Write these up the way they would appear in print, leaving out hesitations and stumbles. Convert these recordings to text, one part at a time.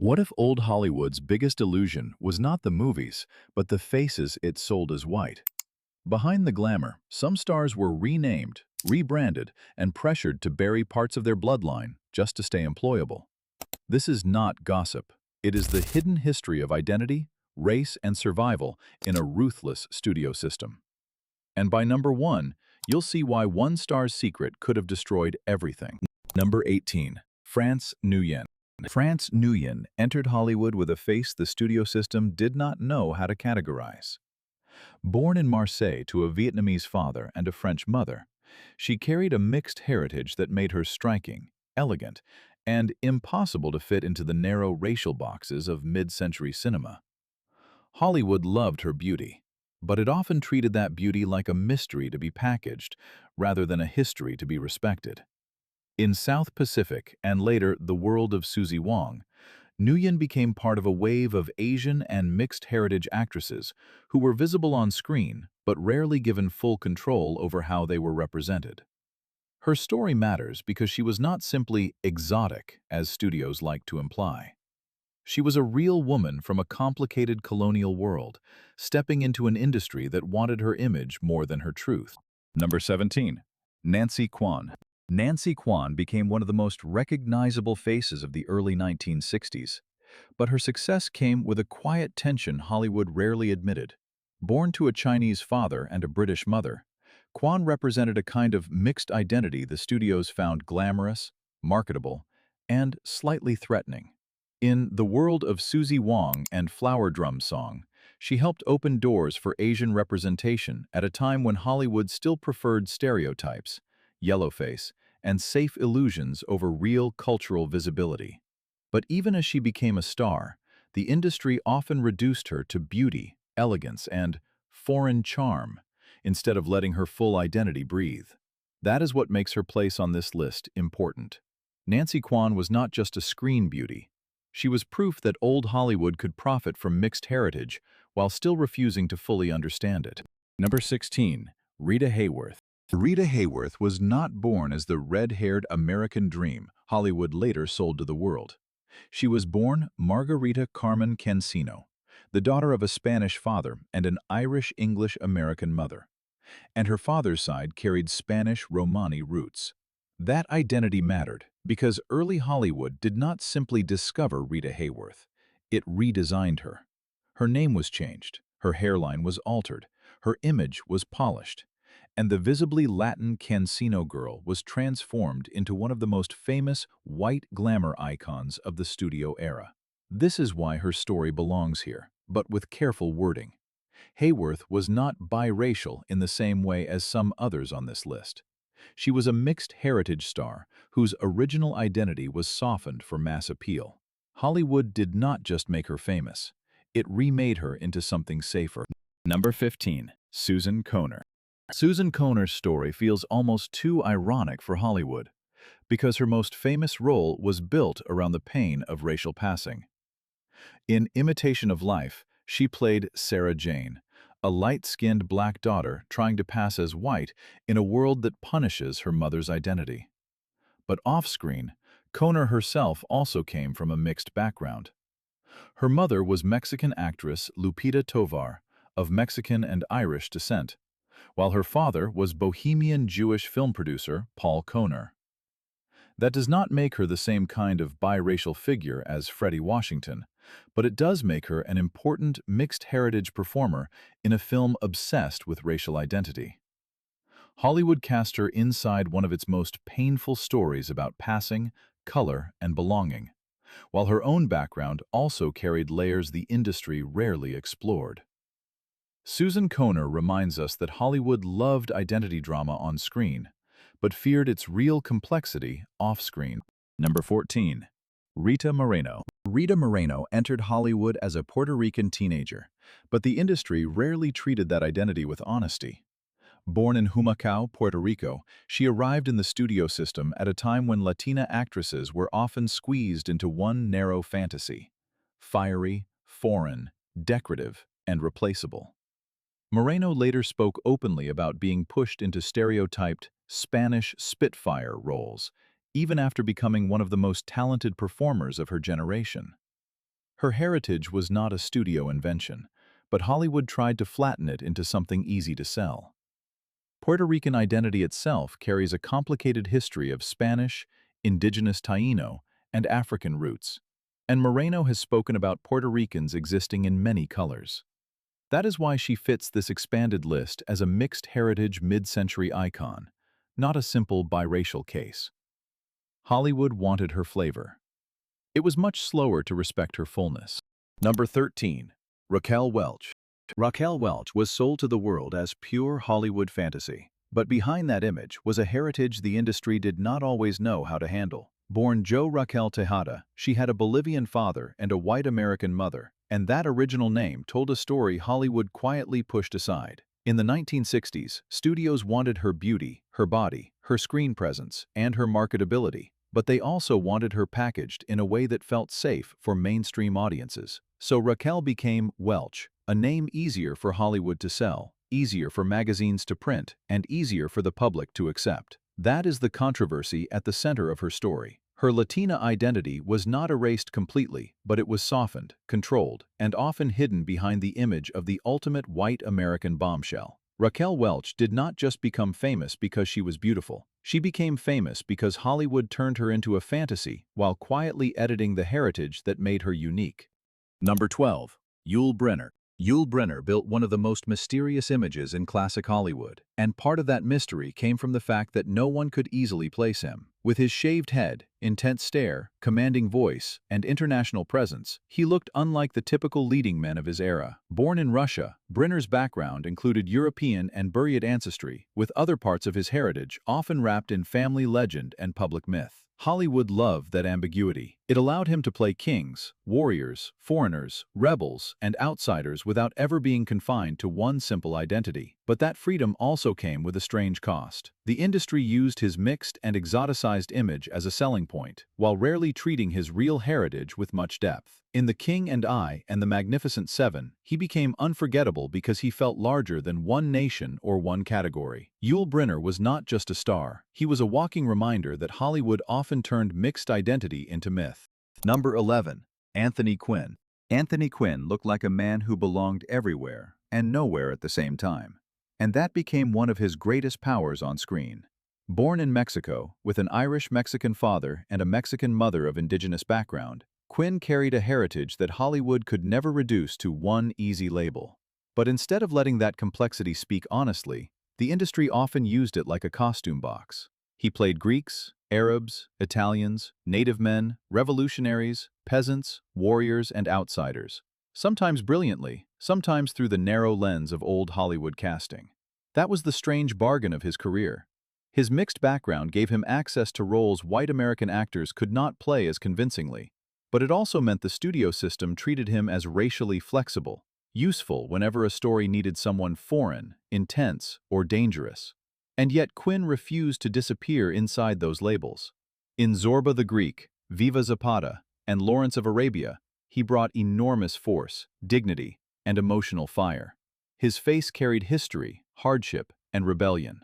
What if old Hollywood's biggest illusion was not the movies, but the faces it sold as white? Behind the glamour, some stars were renamed, rebranded, and pressured to bury parts of their bloodline just to stay employable. This is not gossip. It is the hidden history of identity, race, and survival in a ruthless studio system. And by number one, you'll see why one star's secret could have destroyed everything. Number 18. France Nguyen. France Nguyen entered Hollywood with a face the studio system did not know how to categorize. Born in Marseille to a Vietnamese father and a French mother, she carried a mixed heritage that made her striking, elegant, and impossible to fit into the narrow racial boxes of mid-century cinema. Hollywood loved her beauty, but it often treated that beauty like a mystery to be packaged rather than a history to be respected. In South Pacific and later the world of Suzy Wong, Nguyen became part of a wave of Asian and mixed heritage actresses who were visible on screen but rarely given full control over how they were represented. Her story matters because she was not simply exotic, as studios like to imply. She was a real woman from a complicated colonial world, stepping into an industry that wanted her image more than her truth. Number 17. Nancy Kwan. Nancy Kwan became one of the most recognizable faces of the early 1960s, but her success came with a quiet tension Hollywood rarely admitted. Born to a Chinese father and a British mother, Kwan represented a kind of mixed identity the studios found glamorous, marketable, and slightly threatening. In The World of Suzy Wong and Flower Drum Song, she helped open doors for Asian representation at a time when Hollywood still preferred stereotypes, yellowface, and safe illusions over real cultural visibility. But even as she became a star, the industry often reduced her to beauty, elegance, and foreign charm, instead of letting her full identity breathe. That is what makes her place on this list important. Nancy Kwan was not just a screen beauty. She was proof that old Hollywood could profit from mixed heritage while still refusing to fully understand it. Number 16. Rita Hayworth. Rita Hayworth was not born as the red-haired American dream Hollywood later sold to the world. She was born Margarita Carmen Cancino, the daughter of a Spanish father and an Irish-English-American mother, and her father's side carried Spanish Romani roots. That identity mattered because early Hollywood did not simply discover Rita Hayworth, it redesigned her. Her name was changed, her hairline was altered, her image was polished, and the visibly Latin Cancino girl was transformed into one of the most famous white glamour icons of the studio era. This is why her story belongs here, but with careful wording. Hayworth was not biracial in the same way as some others on this list. She was a mixed heritage star whose original identity was softened for mass appeal. Hollywood did not just make her famous, it remade her into something safer. Number 15. Susan Kohner. Susan Kohner's story feels almost too ironic for Hollywood, because her most famous role was built around the pain of racial passing. In Imitation of Life, she played Sarah Jane, a light-skinned black daughter trying to pass as white in a world that punishes her mother's identity. But off-screen, Kohner herself also came from a mixed background. Her mother was Mexican actress Lupita Tovar, of Mexican and Irish descent, while her father was Bohemian Jewish film producer Paul Kohner. That does not make her the same kind of biracial figure as Freddie Washington, but it does make her an important mixed heritage performer in a film obsessed with racial identity. Hollywood cast her inside one of its most painful stories about passing, color, and belonging, while her own background also carried layers the industry rarely explored. Susan Kohner reminds us that Hollywood loved identity drama on screen, but feared its real complexity off-screen. Number 14. Rita Moreno. Rita Moreno entered Hollywood as a Puerto Rican teenager, but the industry rarely treated that identity with honesty. Born in Humacao, Puerto Rico, she arrived in the studio system at a time when Latina actresses were often squeezed into one narrow fantasy: fiery, foreign, decorative, and replaceable. Moreno later spoke openly about being pushed into stereotyped Spanish Spitfire roles, even after becoming one of the most talented performers of her generation. Her heritage was not a studio invention, but Hollywood tried to flatten it into something easy to sell. Puerto Rican identity itself carries a complicated history of Spanish, indigenous Taíno, and African roots, and Moreno has spoken about Puerto Ricans existing in many colors. That is why she fits this expanded list as a mixed heritage mid-century icon, not a simple biracial case. Hollywood wanted her flavor. It was much slower to respect her fullness. Number 13. Raquel Welch. Raquel Welch was sold to the world as pure Hollywood fantasy. But behind that image was a heritage the industry did not always know how to handle. Born Jo Raquel Tejada, she had a Bolivian father and a white American mother, and that original name told a story Hollywood quietly pushed aside. In the 1960s, studios wanted her beauty, her body, her screen presence, and her marketability, but they also wanted her packaged in a way that felt safe for mainstream audiences. So Raquel became Welch, a name easier for Hollywood to sell, easier for magazines to print, and easier for the public to accept. That is the controversy at the center of her story. Her Latina identity was not erased completely, but it was softened, controlled, and often hidden behind the image of the ultimate white American bombshell. Raquel Welch did not just become famous because she was beautiful. She became famous because Hollywood turned her into a fantasy while quietly editing the heritage that made her unique. Number 12. Yul Brynner. Yul Brynner built one of the most mysterious images in classic Hollywood, and part of that mystery came from the fact that no one could easily place him. With his shaved head, intense stare, commanding voice, and international presence, he looked unlike the typical leading men of his era. Born in Russia, Brynner's background included European and Buryat ancestry, with other parts of his heritage often wrapped in family legend and public myth. Hollywood loved that ambiguity. It allowed him to play kings, warriors, foreigners, rebels, and outsiders without ever being confined to one simple identity. But that freedom also came with a strange cost. The industry used his mixed and exoticized image as a selling point, while rarely treating his real heritage with much depth. In The King and I and The Magnificent Seven, he became unforgettable because he felt larger than one nation or one category. Yul Brynner was not just a star, he was a walking reminder that Hollywood often turned mixed identity into myth. Number 11. Anthony Quinn. Anthony Quinn looked like a man who belonged everywhere and nowhere at the same time. And that became one of his greatest powers on screen. Born in Mexico, with an Irish-Mexican father and a Mexican mother of indigenous background, Quinn carried a heritage that Hollywood could never reduce to one easy label. But instead of letting that complexity speak honestly, the industry often used it like a costume box. He played Greeks, Arabs, Italians, native men, revolutionaries, peasants, warriors, and outsiders. Sometimes brilliantly, sometimes through the narrow lens of old Hollywood casting. That was the strange bargain of his career. His mixed background gave him access to roles white American actors could not play as convincingly, but it also meant the studio system treated him as racially flexible, useful whenever a story needed someone foreign, intense, or dangerous. And yet Quinn refused to disappear inside those labels. In Zorba the Greek, Viva Zapata, and Lawrence of Arabia, he brought enormous force, dignity, and emotional fire. His face carried history, hardship, and rebellion.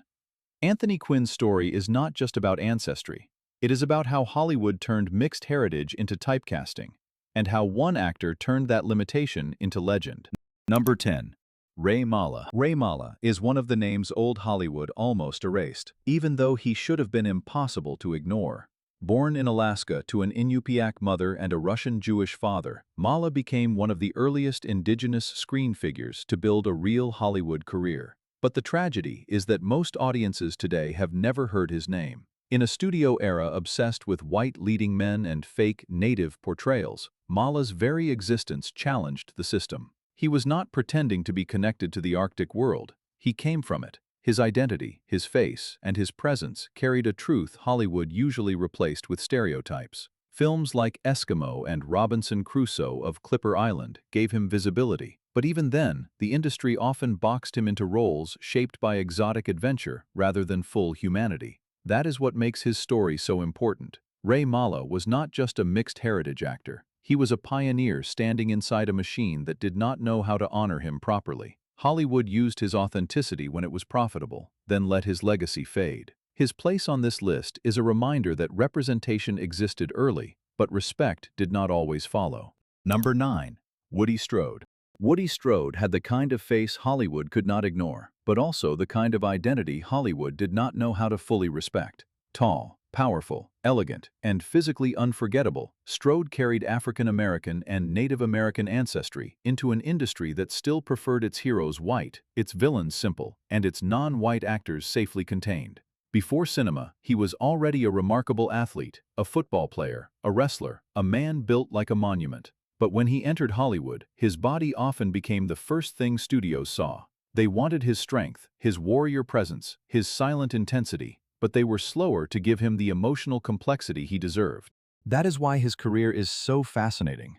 Anthony Quinn's story is not just about ancestry. It is about how Hollywood turned mixed heritage into typecasting, and how one actor turned that limitation into legend. Number 10. Ray Mala. Ray Mala is one of the names old Hollywood almost erased, even though he should have been impossible to ignore. Born in Alaska to an Inupiaq mother and a Russian Jewish father, Mala became one of the earliest indigenous screen figures to build a real Hollywood career. But the tragedy is that most audiences today have never heard his name. In a studio era obsessed with white leading men and fake native portrayals, Mala's very existence challenged the system. He was not pretending to be connected to the Arctic world. He came from it. His identity, his face, and his presence carried a truth Hollywood usually replaced with stereotypes. Films like Eskimo and Robinson Crusoe of Clipper Island gave him visibility, but even then, the industry often boxed him into roles shaped by exotic adventure rather than full humanity. That is what makes his story so important. Ray Mala was not just a mixed heritage actor. He was a pioneer standing inside a machine that did not know how to honor him properly. Hollywood used his authenticity when it was profitable, then let his legacy fade. His place on this list is a reminder that representation existed early, but respect did not always follow. Number 9. Woody Strode. Woody Strode had the kind of face Hollywood could not ignore, but also the kind of identity Hollywood did not know how to fully respect. Tall, powerful, elegant, and physically unforgettable, Strode carried African American and Native American ancestry into an industry that still preferred its heroes white, its villains simple, and its non-white actors safely contained. Before cinema, he was already a remarkable athlete, a football player, a wrestler, a man built like a monument. But when he entered Hollywood, his body often became the first thing studios saw. They wanted his strength, his warrior presence, his silent intensity, but they were slower to give him the emotional complexity he deserved. That is why his career is so fascinating.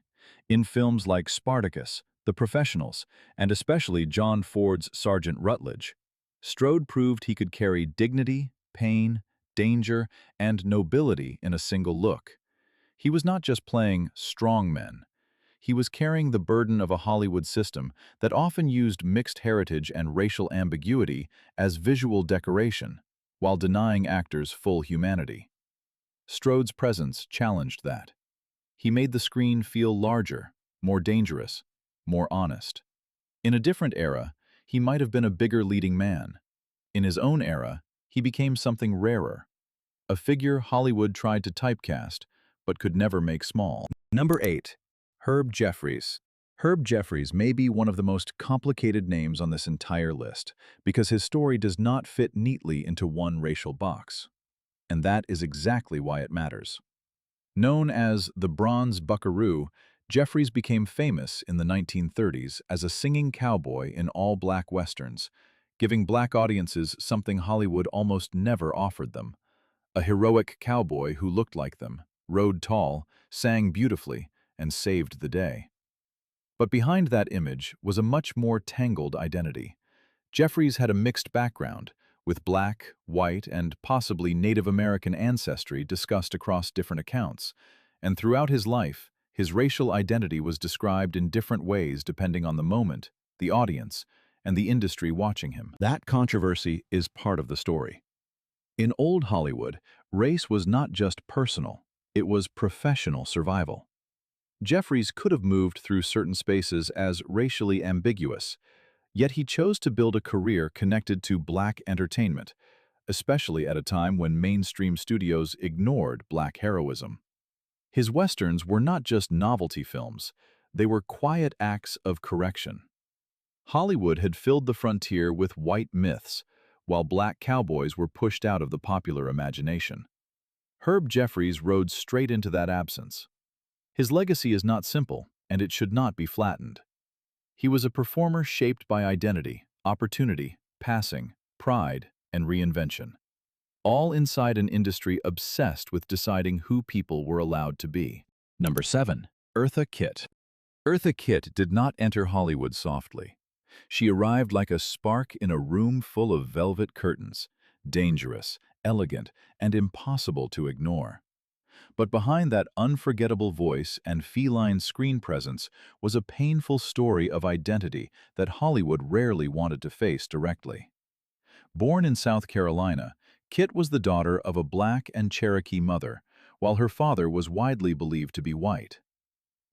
In films like Spartacus, The Professionals, and especially John Ford's Sergeant Rutledge, Strode proved he could carry dignity, pain, danger, and nobility in a single look. He was not just playing strong men. He was carrying the burden of a Hollywood system that often used mixed heritage and racial ambiguity as visual decoration, while denying actors full humanity. Strode's presence challenged that. He made the screen feel larger, more dangerous, more honest. In a different era, he might have been a bigger leading man. In his own era, he became something rarer, a figure Hollywood tried to typecast, but could never make small. Number 8. Herb Jeffries. Herb Jeffries may be one of the most complicated names on this entire list because his story does not fit neatly into one racial box. And that is exactly why it matters. Known as the Bronze Buckaroo, Jeffries became famous in the 1930s as a singing cowboy in all-black westerns, giving black audiences something Hollywood almost never offered them: a heroic cowboy who looked like them, rode tall, sang beautifully, and saved the day. But behind that image was a much more tangled identity. Jeffries had a mixed background, with black, white, and possibly Native American ancestry discussed across different accounts, and throughout his life, his racial identity was described in different ways depending on the moment, the audience, and the industry watching him. That controversy is part of the story. In old Hollywood, race was not just personal, it was professional survival. Jeffries could have moved through certain spaces as racially ambiguous, yet he chose to build a career connected to black entertainment, especially at a time when mainstream studios ignored black heroism. His westerns were not just novelty films, they were quiet acts of correction. Hollywood had filled the frontier with white myths, while black cowboys were pushed out of the popular imagination. Herb Jeffries rode straight into that absence. His legacy is not simple, and it should not be flattened. He was a performer shaped by identity, opportunity, passing, pride, and reinvention, all inside an industry obsessed with deciding who people were allowed to be. Number 7. Eartha Kitt. Eartha Kitt did not enter Hollywood softly. She arrived like a spark in a room full of velvet curtains, dangerous, elegant, and impossible to ignore. But behind that unforgettable voice and feline screen presence was a painful story of identity that Hollywood rarely wanted to face directly. Born in South Carolina, Kitt was the daughter of a black and Cherokee mother, while her father was widely believed to be white.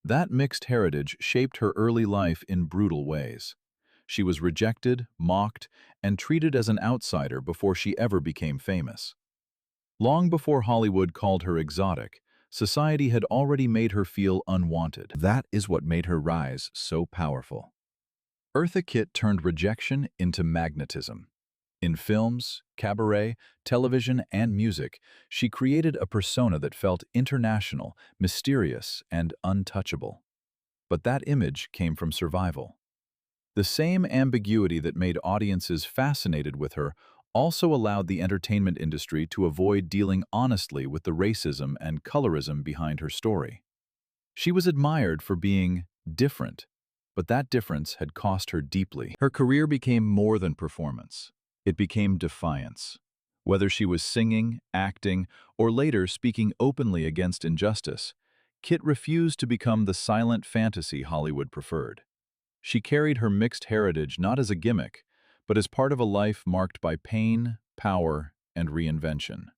That mixed heritage shaped her early life in brutal ways. She was rejected, mocked, and treated as an outsider before she ever became famous. Long before Hollywood called her exotic, society had already made her feel unwanted. That is what made her rise so powerful. Eartha Kitt turned rejection into magnetism. In films, cabaret, television, and music, she created a persona that felt international, mysterious, and untouchable. But that image came from survival. The same ambiguity that made audiences fascinated with her also allowed the entertainment industry to avoid dealing honestly with the racism and colorism behind her story. She was admired for being different, but that difference had cost her deeply. Her career became more than performance. It became defiance. Whether she was singing, acting, or later speaking openly against injustice, Kitt refused to become the silent fantasy Hollywood preferred. She carried her mixed heritage not as a gimmick, but as part of a life marked by pain, power, and reinvention.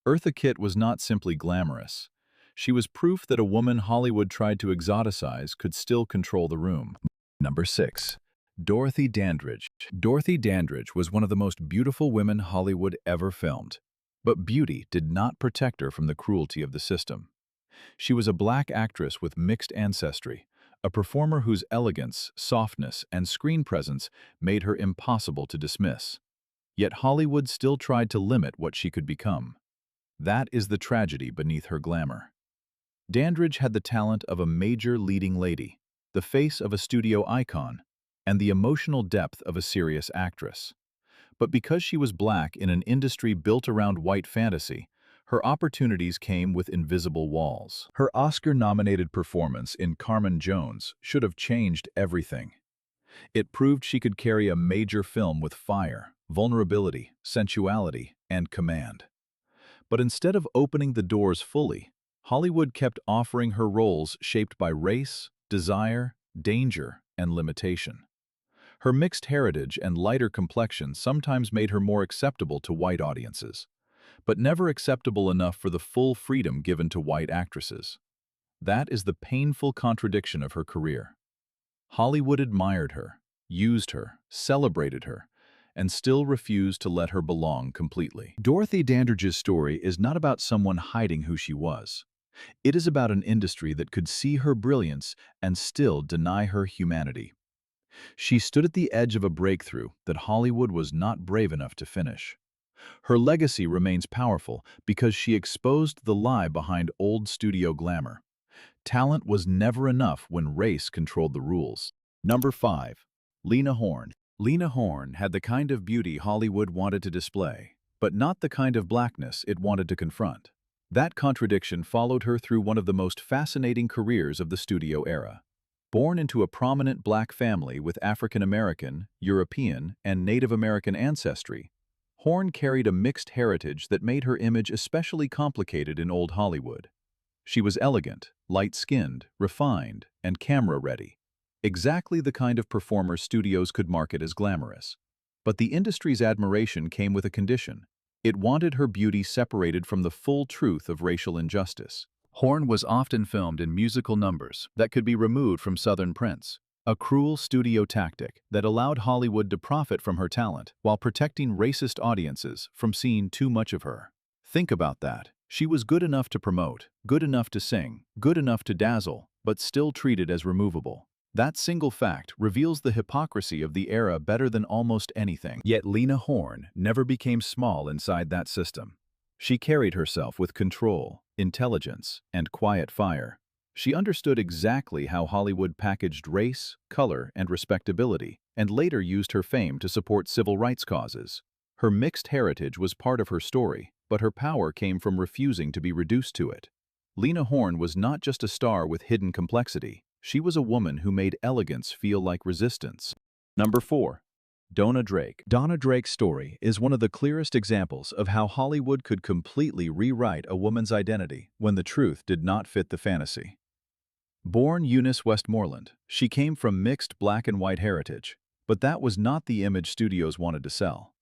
Eartha Kitt was not simply glamorous. She was proof that a woman Hollywood tried to exoticize could still control the room. Number 6. Dorothy Dandridge. Dorothy Dandridge was one of the most beautiful women Hollywood ever filmed. But beauty did not protect her from the cruelty of the system. She was a black actress with mixed ancestry, a performer whose elegance, softness, and screen presence made her impossible to dismiss. Yet Hollywood still tried to limit what she could become. That is the tragedy beneath her glamour. Dandridge had the talent of a major leading lady, the face of a studio icon, and the emotional depth of a serious actress. But because she was black in an industry built around white fantasy, her opportunities came with invisible walls. Her Oscar-nominated performance in Carmen Jones should have changed everything. It proved she could carry a major film with fire, vulnerability, sensuality, and command. But instead of opening the doors fully, Hollywood kept offering her roles shaped by race, desire, danger, and limitation. Her mixed heritage and lighter complexion sometimes made her more acceptable to white audiences, but never acceptable enough for the full freedom given to white actresses. That is the painful contradiction of her career. Hollywood admired her, used her, celebrated her, and still refused to let her belong completely. Dorothy Dandridge's story is not about someone hiding who she was. It is about an industry that could see her brilliance and still deny her humanity. She stood at the edge of a breakthrough that Hollywood was not brave enough to finish. Her legacy remains powerful because she exposed the lie behind old studio glamour. Talent was never enough when race controlled the rules. Number 5. Lena Horne. Lena Horne had the kind of beauty Hollywood wanted to display, but not the kind of blackness it wanted to confront. That contradiction followed her through one of the most fascinating careers of the studio era. Born into a prominent black family with African American, European, and Native American ancestry, Horne carried a mixed heritage that made her image especially complicated in old Hollywood. She was elegant, light-skinned, refined, and camera-ready, exactly the kind of performer studios could market as glamorous. But the industry's admiration came with a condition. It wanted her beauty separated from the full truth of racial injustice. Horne was often filmed in musical numbers that could be removed from Southern prints, a cruel studio tactic that allowed Hollywood to profit from her talent while protecting racist audiences from seeing too much of her. Think about that. She was good enough to promote, good enough to sing, good enough to dazzle, but still treated as removable. That single fact reveals the hypocrisy of the era better than almost anything. Yet Lena Horne never became small inside that system. She carried herself with control, intelligence, and quiet fire. She understood exactly how Hollywood packaged race, color, and respectability, and later used her fame to support civil rights causes. Her mixed heritage was part of her story, but her power came from refusing to be reduced to it. Lena Horne was not just a star with hidden complexity. She was a woman who made elegance feel like resistance. Number 4. Donna Drake. Donna Drake's story is one of the clearest examples of how Hollywood could completely rewrite a woman's identity when the truth did not fit the fantasy. Born Eunice Westmoreland, she came from mixed black and white heritage, but that was not the image studios wanted to sell.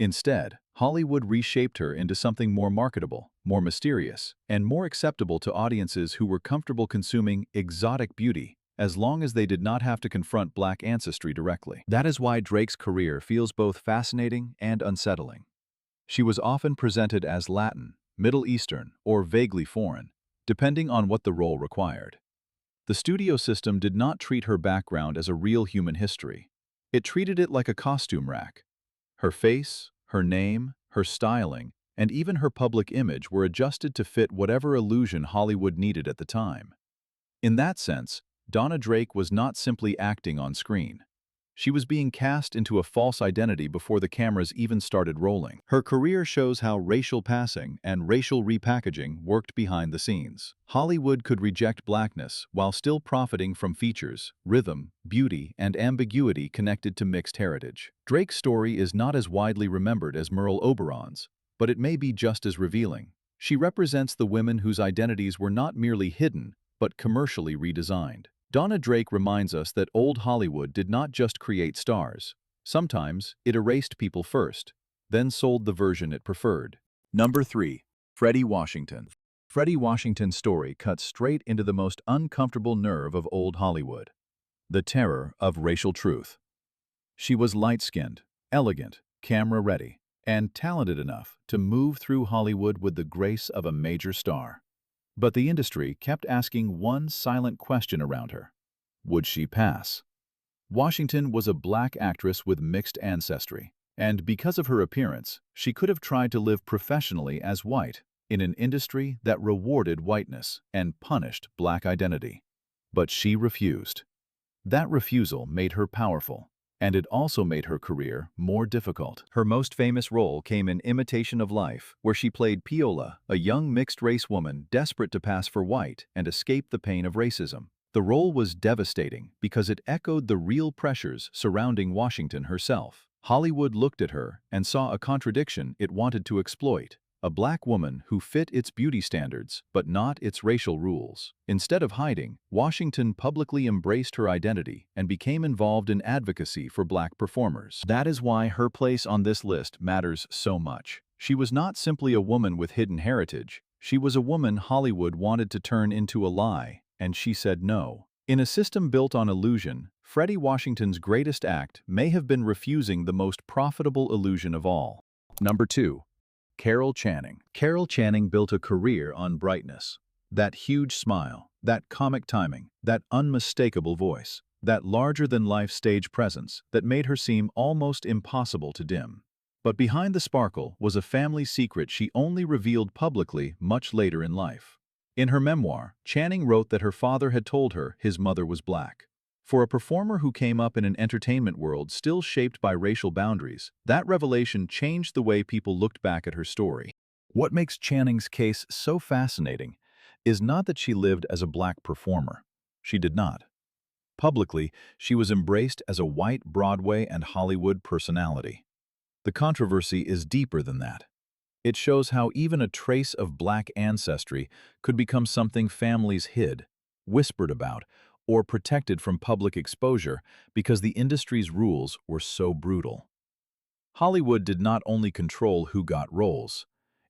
Instead, Hollywood reshaped her into something more marketable, more mysterious, and more acceptable to audiences who were comfortable consuming exotic beauty as long as they did not have to confront black ancestry directly. That is why Drake's career feels both fascinating and unsettling. She was often presented as Latin, Middle Eastern, or vaguely foreign, depending on what the role required. The studio system did not treat her background as a real human history. It treated it like a costume rack. Her face, her name, her styling, and even her public image were adjusted to fit whatever illusion Hollywood needed at the time. In that sense, Donna Drake was not simply acting on screen. She was being cast into a false identity before the cameras even started rolling. Her career shows how racial passing and racial repackaging worked behind the scenes. Hollywood could reject blackness while still profiting from features, rhythm, beauty, and ambiguity connected to mixed heritage. Drake's story is not as widely remembered as Merle Oberon's, but it may be just as revealing. She represents the women whose identities were not merely hidden, but commercially redesigned. Donna Drake reminds us that old Hollywood did not just create stars. Sometimes it erased people first, then sold the version it preferred. Number 3. Freddie Washington. Freddie Washington's story cuts straight into the most uncomfortable nerve of old Hollywood, the terror of racial truth. She was light-skinned, elegant, camera-ready, and talented enough to move through Hollywood with the grace of a major star. But the industry kept asking one silent question around her. Would she pass? Washington was a black actress with mixed ancestry, and because of her appearance, she could have tried to live professionally as white in an industry that rewarded whiteness and punished black identity. But she refused. That refusal made her powerful, and it also made her career more difficult. Her most famous role came in Imitation of Life, where she played Piola, a young mixed-race woman desperate to pass for white and escape the pain of racism. The role was devastating because it echoed the real pressures surrounding Washington herself. Hollywood looked at her and saw a contradiction it wanted to exploit. A black woman who fit its beauty standards, but not its racial rules. Instead of hiding, Washington publicly embraced her identity and became involved in advocacy for black performers. That is why her place on this list matters so much. She was not simply a woman with hidden heritage. She was a woman Hollywood wanted to turn into a lie, and she said no. In a system built on illusion, Freddie Washington's greatest act may have been refusing the most profitable illusion of all. Number 2. Carol Channing. Carol Channing built a career on brightness. That huge smile, that comic timing, that unmistakable voice, that larger-than-life stage presence that made her seem almost impossible to dim. But behind the sparkle was a family secret she only revealed publicly much later in life. In her memoir, Channing wrote that her father had told her his mother was black. For a performer who came up in an entertainment world still shaped by racial boundaries, that revelation changed the way people looked back at her story. What makes Channing's case so fascinating is not that she lived as a black performer. She did not. Publicly, she was embraced as a white Broadway and Hollywood personality. The controversy is deeper than that. It shows how even a trace of black ancestry could become something families hid, whispered about, or protected from public exposure because the industry's rules were so brutal. Hollywood did not only control who got roles,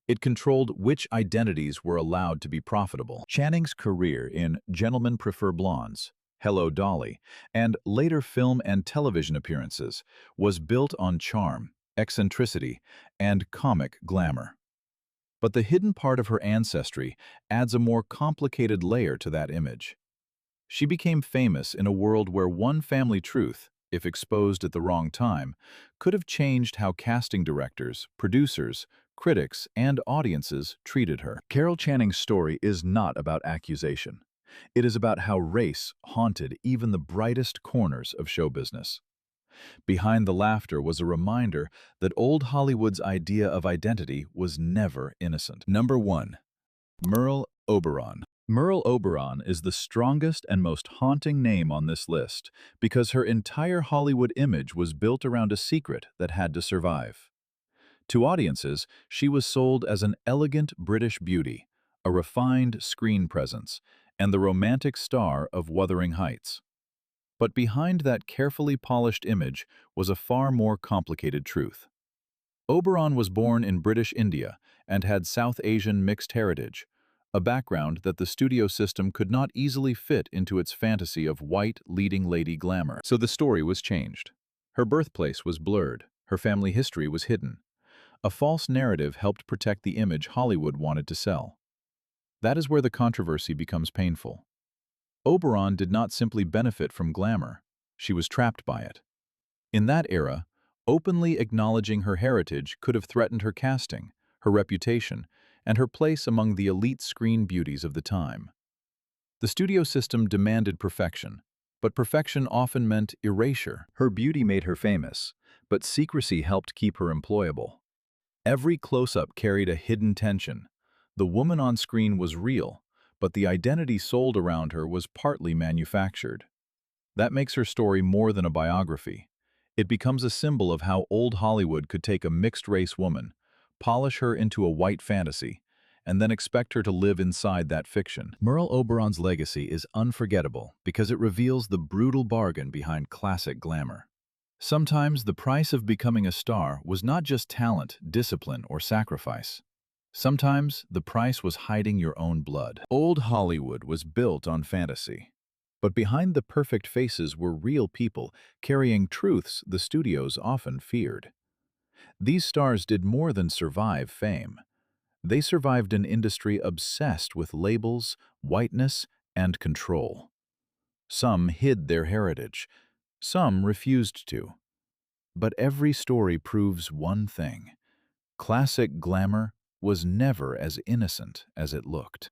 it controlled which identities were allowed to be profitable. Channing's career in Gentlemen Prefer Blondes, Hello Dolly, and later film and television appearances was built on charm, eccentricity, and comic glamour. But the hidden part of her ancestry adds a more complicated layer to that image. She became famous in a world where one family truth, if exposed at the wrong time, could have changed how casting directors, producers, critics, and audiences treated her. Carol Channing's story is not about accusation. It is about how race haunted even the brightest corners of show business. Behind the laughter was a reminder that old Hollywood's idea of identity was never innocent. Number 1. Merle Oberon. Merle Oberon is the strongest and most haunting name on this list because her entire Hollywood image was built around a secret that had to survive. To audiences, she was sold as an elegant British beauty, a refined screen presence, and the romantic star of Wuthering Heights. But behind that carefully polished image was a far more complicated truth. Oberon was born in British India and had South Asian mixed heritage, a background that the studio system could not easily fit into its fantasy of white leading lady glamour. So the story was changed. Her birthplace was blurred, her family history was hidden. A false narrative helped protect the image Hollywood wanted to sell. That is where the controversy becomes painful. Oberon did not simply benefit from glamour, she was trapped by it. In that era, openly acknowledging her heritage could have threatened her casting, her reputation, and her place among the elite screen beauties of the time. The studio system demanded perfection, but perfection often meant erasure. Her beauty made her famous, but secrecy helped keep her employable. Every close-up carried a hidden tension. The woman on screen was real, but the identity sold around her was partly manufactured. That makes her story more than a biography. It becomes a symbol of how old Hollywood could take a mixed-race woman, polish her into a white fantasy, and then expect her to live inside that fiction. Merle Oberon's legacy is unforgettable because it reveals the brutal bargain behind classic glamour. Sometimes the price of becoming a star was not just talent, discipline, or sacrifice. Sometimes the price was hiding your own blood. Old Hollywood was built on fantasy. But behind the perfect faces were real people carrying truths the studios often feared. These stars did more than survive fame. They survived an industry obsessed with labels, whiteness, and control. Some hid their heritage. Some refused to. But every story proves one thing. Classic glamour was never as innocent as it looked.